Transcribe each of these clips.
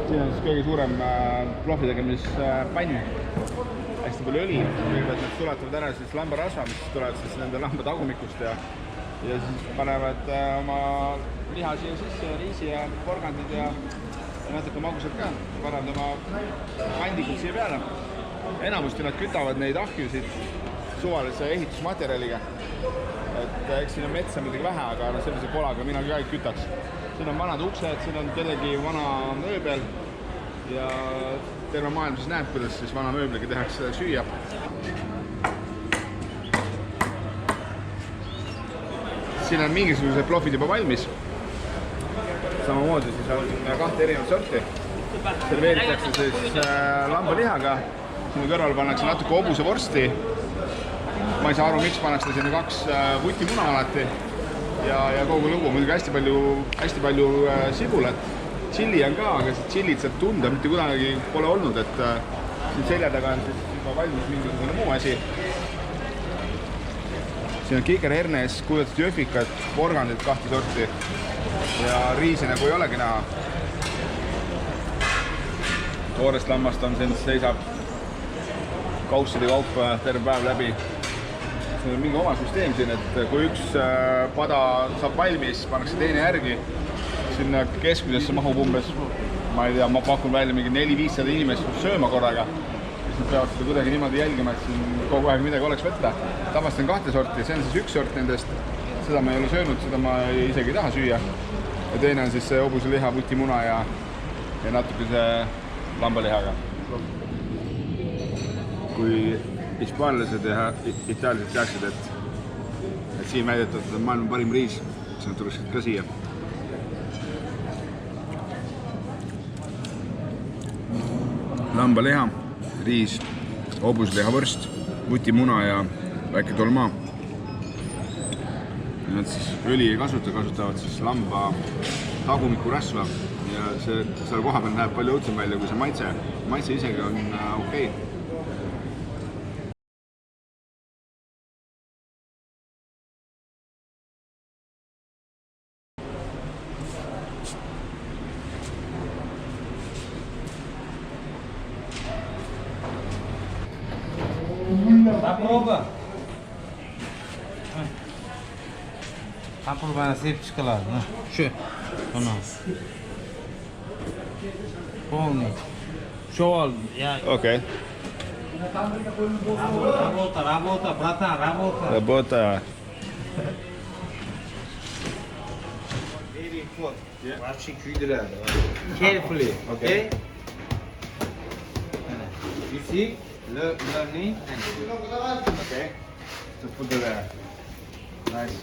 Siin on siis kõige suurem plohvi tegemispann. Hästi palju õli. Kõigepealt nad sulatavad ära siis lambarasva, mis tulevad siis nende lamba tagumikust ja siis panevad oma liha siia sisse, riisi ja porgandid ja natuke magusad ka. Panevad oma kandikud siia peale. Enamusti nad kütavad neid ahjusid suvalise ehitusmaterjaliga. Et eks siin on metsa midagi vähe, aga sellise kolaga mina ka ei kütaks. Siin on vanad uksed, siin on kellegi vana mööbel ja terve maailm siis näeb, kuidas siis vana mööbliga tehakse süüa. Siin on mingisugused plofid juba valmis. Samamoodi siis on 2 erinevat sorti. Serveeritakse siis lambalihaga. Sinna kõrval pannakse natuke hobusevorsti. Ma ei saa aru, miks pannakse sinna 2 vutimuna alati. Ja kogu lugu, muidugi hästi palju sibulat. Tšilli on ka, aga tšillit saab tunda, mitte kunagi pole olnud, et siin selja taga on siis juba valmis mingisugune muu asi. Siin on kikerhernes, kuivatud jõhvikat, porgandid 2 sorti ja riisi nagu ei olegi näha. Toorest lammast on siin seisab kausside kaupa terve päev läbi. Siin on mingi oma süsteem siin, et kui üks pada saab valmis, pannakse teine järgi. Sinna keskmisesse mahub umbes, ma ei tea, ma pakun välja mingi 400-500 inimest sööma korraga. Siis nad peavad seda kuidagi niimoodi jälgima, et siin kogu aeg midagi oleks võtta. Tavaliselt on 2 sorti, see on siis 1 sort nendest. Seda ma ei ole söönud, seda ma isegi ei taha süüa. Ja teine on siis see hobuseliha, vutimuna ja natuke see lambalihaga. Kui hispaanlased ja itaalised teaksid, et siin väidetavalt on maailma parim riis, siis nad tuleksid ka siia. Lambaliha, riis, hobuselihavõrst, vutimuna ja väike tolma. Nad siis õli ei kasuta, kasutavad siis lamba tagumiku rasva ja seal koha peal näeb palju õudsem välja kui see maitse. Maitse isegi on okei. Aproba. Aproba nasip çıkalar mı? Şu. Tamam. Полный. Шел. Окей. Работа, братан, работа. Работа. Very good. Вообще күйдірі. Carefully, okay? You see? Learning. Okay. Just put it there. Nice.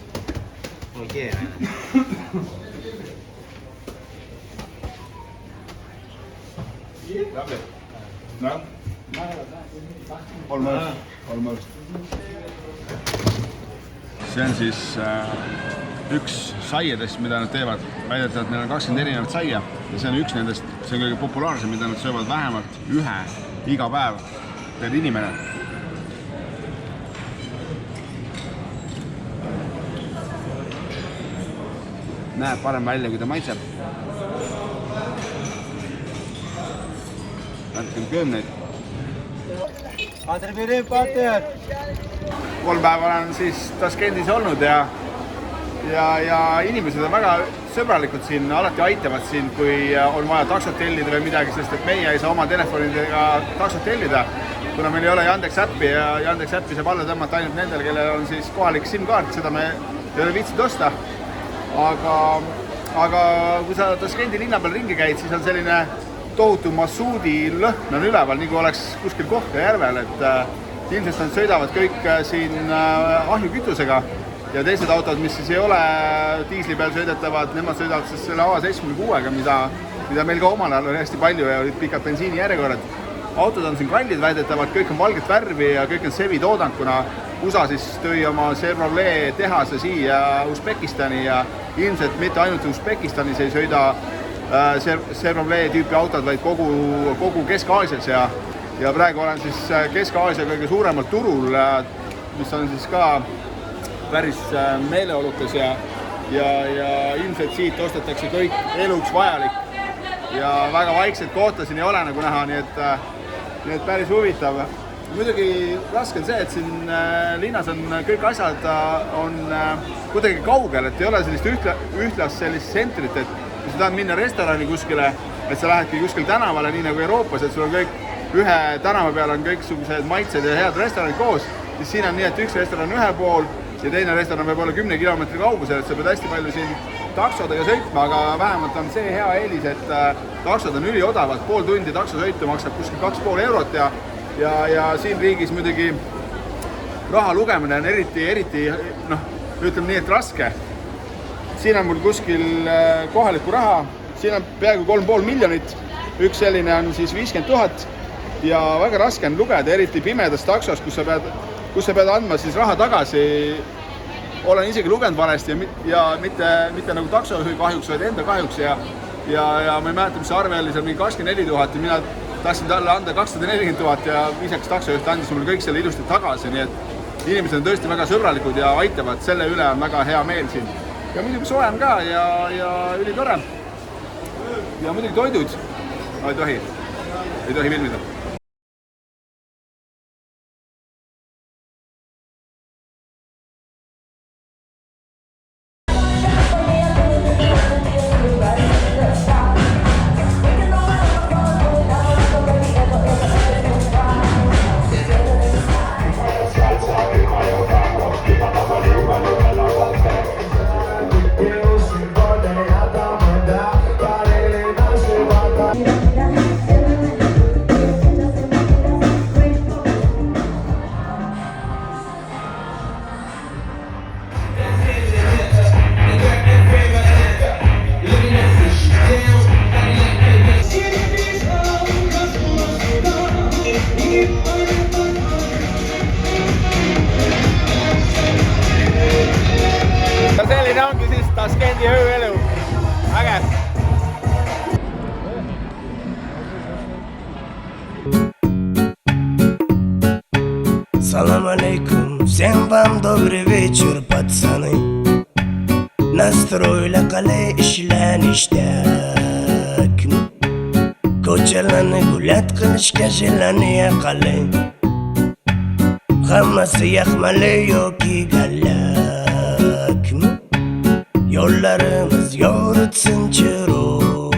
Okay. Lovely. No? Almost. See on siis üks saiedest, mida nad teevad. Väidetavalt neil on 20 erinevat saia ja see on üks nendest, see on kõige populaarsem, mida nad söövad vähemalt ühe iga päev per inimene. Näeb parem välja, kui ta maitseb. Natuke köömneid. Pater, 3 päeva olen siis Taskendis olnud ja inimesed on väga sõbralikud siin, alati aitavad siin, kui on vaja taksot tellida või midagi, sest et meie ei saa oma telefonidega taksot tellida, kuna meil ei ole Yandex äppi ja Yandex äppi saab alla tõmmata ainult nendel, kellel on siis kohalik SIM-kaart, seda me ei ole viitsid osta. Aga kui sa Taskendi linna peal ringi käid, siis on selline tohutu Massoudi lõhn on üleval, nii kui oleks kuskil Kohka järvel, et ilmselt nad sõidavad kõik siin ahjukütusega ja teised autod, mis siis ei ole diisli peal sõidetavad, nemad sõidavad siis selle A76-ga, mida meil ka omal ajal oli hästi palju ja olid pikad bensiinijärjekorrad. Autod on siin kallid väidetavad, kõik on valget värvi ja kõik on Sevi toodang, kuna USA siis tõi oma Chevrolet tehase siia Usbekistani ja ilmselt mitte ainult Usbekistanis ei sõida Chevrolet tüüpi autod, vaid kogu Kesk-Aasias ja praegu olen siis Kesk-Aasia kõige suuremal turul, mis on siis ka päris meeleolukas ja ilmselt siit ostetakse kõik eluks vajalik ja väga vaikseid kohta siin ei ole nagu näha, nii et päris huvitav. Muidugi raske on see, et siin linnas on kõik asjad on kuidagi kaugel, et ei ole sellist ühtlast sellist sentrit, et kui sa tahad minna restorani kuskile, et sa lähedki kuskil tänavale, nii nagu Euroopas, et sul on kõik ühe tänava peal on kõiksugused maitsed ja head restoranid koos, siis siin on nii, et üks restoran ühel pool ja teine restoran võib olla 10 kilomeetri kaugusel, et sa pead hästi palju siin taksodega sõitma, aga vähemalt on see hea eelis, et taksod on üliodavad, pool tundi taksosõitu maksab kuskil 2,5 eurot ja siin riigis muidugi raha lugemine on eriti ütleme nii, et raske. Siin on mul kuskil kohalikku raha, siin on peaaegu 3,5 miljonit, üks selline on siis 50 000 ja väga raske on lugeda, eriti pimedas taksos, kus sa pead andma siis raha tagasi. Olen isegi lugenud valesti ja mitte nagu taksojuhi kahjuks, vaid enda kahjuks ja ma ei mäleta, mis see arve oli seal mingi 24 000 ja mina tahtsin talle anda 240 000 ja viisaks taksojuht andis mulle kõik selle ilusti tagasi, nii et inimesed on tõesti väga sõbralikud ja aitavad, selle üle on väga hea meel siin. Ja muidugi soe on ka ja ülitore. Ja muidugi toidud, ei tohi filmida. Selline ongi siis Taskendi ööelu. Äge! Салам алейкум, всем вам добрый вечер, пацаны. Настроили qalay ishlanishdak. Ko'chalarni gullat qilishga jelaniya qalay. Hammasi yaxmali yoki gallak. Yo'llarimiz yoritsin chiroq.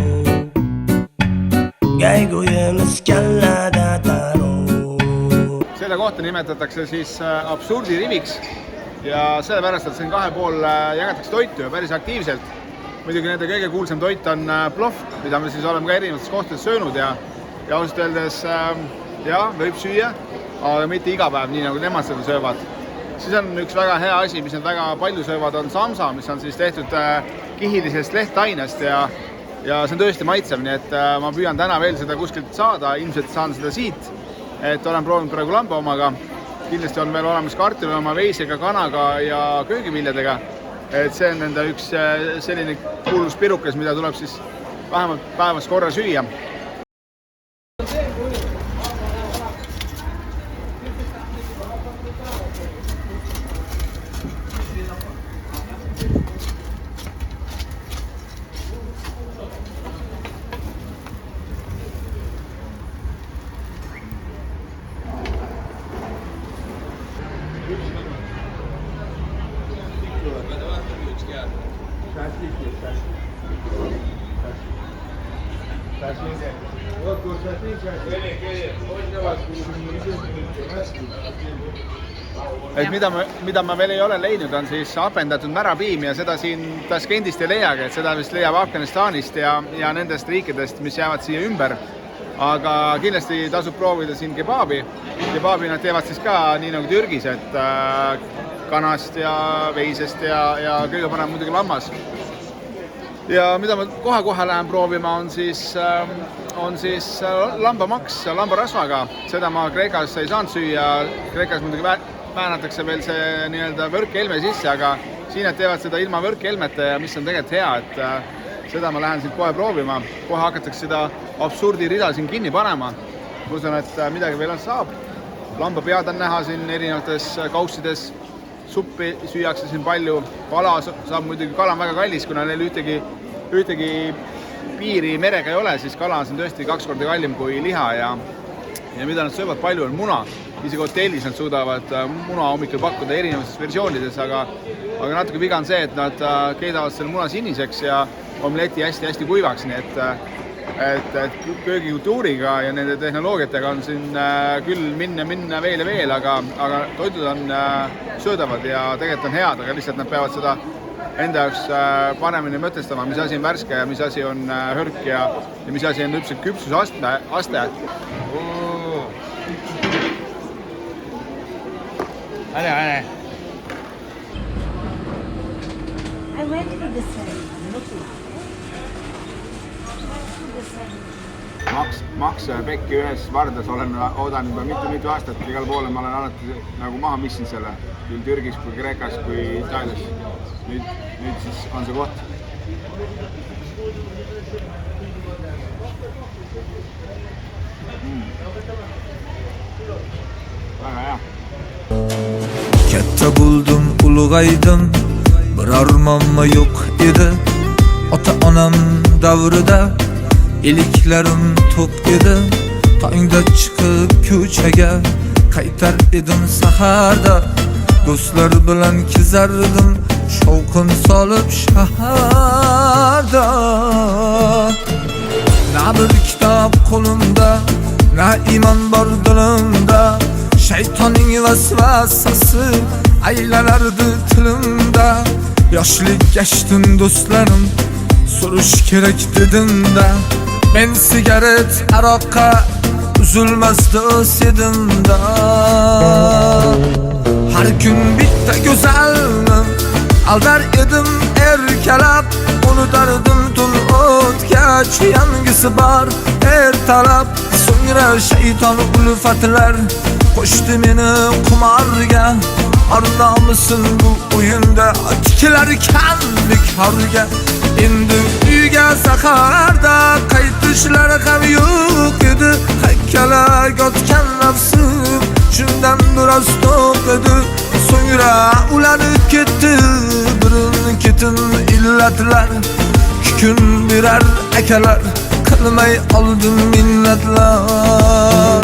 Gayguyimiz kallada tarov. Selle kohta nimetatakse siis absurdiriviks ja sellepärast, et siin kahe pool jagatakse toitu ja päris aktiivselt. Muidugi nende kõige kuulsam toit on plov, mida me siis oleme ka erinevates kohtades söönud ja ausalt öeldes võib süüa, aga mitte iga päev, nii nagu nemad seda söövad. Siis on üks väga hea asi, mis nad väga palju söövad, on samsa, mis on siis tehtud kihilisest lehtainest ja see on tõesti maitsev, nii et ma püüan täna veel seda kuskilt saada, ilmselt saan seda siit, et olen proovinud praegu lamba omaga. Kindlasti on veel olemas kartuli oma, veisega, kanaga ja köögiviljadega, et see on nende üks selline kuulus pirukas, mida tuleb siis vähemalt päevas korra süüa. Et mida ma veel ei ole leidnud, on siis apendatud märapiim ja seda siin Taskendist ei leiagi, et seda vist leiab Afganistanist ja nendest riikidest, mis jäävad siia ümber. Aga kindlasti tasub proovida siin kebaabi. Kebaabi nad teevad siis ka nii nagu Türgis, et kanast ja veisest ja kõige parem muidugi lammas. Ja mida ma kohe lähen proovima, on siis lambamaks lambarasvaga. Seda ma Kreekas ei saanud süüa. Kreekas muidugi väänatakse veel see nii-öelda võrkhelme sisse, aga siin nad teevad seda ilma võrkhelmete ja mis on tegelikult hea, et seda ma lähen siin kohe proovima. Kohe hakatakse seda absurdirida siin kinni panema. Ma usun, et midagi veel saab. Lambapead on näha siin erinevates kaussides. Suppi süüakse siin palju. Kala saab muidugi, kala on väga kallis, kuna neil ühtegi piiri merega ei ole, siis kala on siin tõesti 2 korda kallim kui liha ja mida nad söövad palju on muna. Isegi hotellis nad suudavad muna hommikul pakkuda erinevates versioonides, aga natuke viga on see, et nad keedavad selle muna siniseks ja omleti hästi kuivaks, nii et köögikultuuriga ja nende tehnoloogiatega on siin küll minna veel, aga toidud on söödavad ja tegelikult on head, aga lihtsalt nad peavad seda enda jaoks paremini mõtestama, mis asi on värske ja mis asi on hõrk ja mis asi on üldse küpsusaste. Äre. I went to the side. Maks pekki ühes vardas olen oodanud juba mitu aastat, igal poole ma olen alati nagu maha missinud selle, küll Türgis kui Kreekas kui Itaalias. Nüüd siis on see koht. Väga hea. Katta buldum, ulug'aydim, bir armonma yo'q edi. Ota-onam davrida iliklarim to'q edi. Tongda chiqib ko'chaga qaytar edim saharda. Do'stlar bilan kezardim, shovqin solib shaharda. Na bir kitob qo'limda, na iymon bor dilimda. Shaytonning vasvasasi aylanardi tilimda. Yoshlik gashtin do'stlarim, so'rish kerak dedimda. Men sigaret aroqqa uzilmasdi o'sidimda. Har kun bitta go'zalni aldar edim erkalab, unutardim tun o'tgach yangisi bor ertalab. So'ngra shayton ulfatlar qo'shdi meni qumorga. Arnomisin bu o'yinda tikilar kanlik harga. Endi uyga saharda qaytishlar ham yo'q edi. Hakkalar yotgan nafsim shundan biroz to'q edi. So'ngra ulanib ketdi birin-ketin illatlar. Kun birar akalar qilmay oldim minnatlar.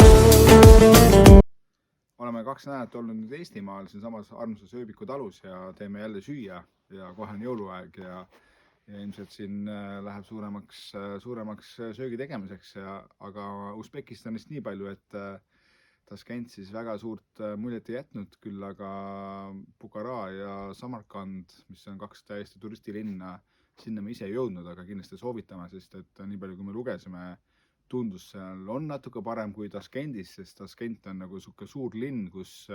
Oleme 2 nädalat olnud nüüd Eestimaal siinsamas armsas ööbiku talus ja teeme jälle süüa ja kohe on jõuluaeg ja ilmselt siin läheb suuremaks söögi tegemiseks, aga Usbekistanist nii palju, et Taskent siis väga suurt muljet ei jätnud, küll aga Bukhara ja Samarkand, mis on 2 täiesti turistilinna, sinna me ise ei jõudnud, aga kindlasti soovitame, sest et nii palju kui me lugesime, tundus seal on natuke parem kui Taskendis, sest Taskent on nagu suke suur linn, kus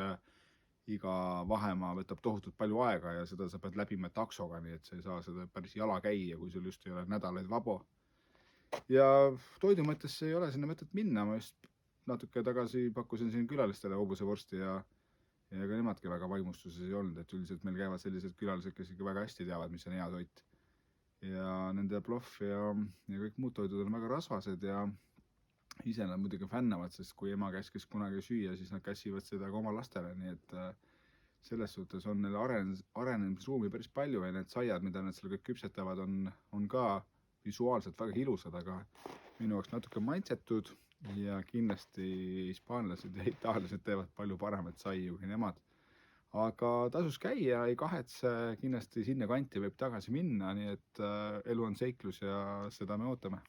iga vahemaa võtab tohutult palju aega ja seda sa pead läbima taksoga, nii et sa ei saa seda päris jala käia, kui sul just ei ole nädalaid vabo. Ja toidu mõttes ei ole sinna mõtet minna, ma just natuke tagasi pakkusin siin külalistele hobusevorsti ja ka nemadki väga vaimustuses ei olnud, et üldiselt meil käivad sellised külalised, kes ikka väga hästi teavad, mis on hea toit. Ja nende ploff ja kõik muud toidud on väga rasvased ja ise nad muidugi fännavad, sest kui ema käskis kunagi süüa, siis nad käsivad seda ka oma lastele, nii et selles suhtes on neil arenemisruumi päris palju ja need saiad, mida nad seal kõik küpsetavad, on ka visuaalselt väga ilusad, aga minu jaoks natuke maitsetud ja kindlasti hispaanlased ja itaallased teevad palju paremat saiu kui nemad. Aga tasus käia, ei kahetse, kindlasti sinna kanti võib tagasi minna, nii et elu on seiklus ja seda me ootame.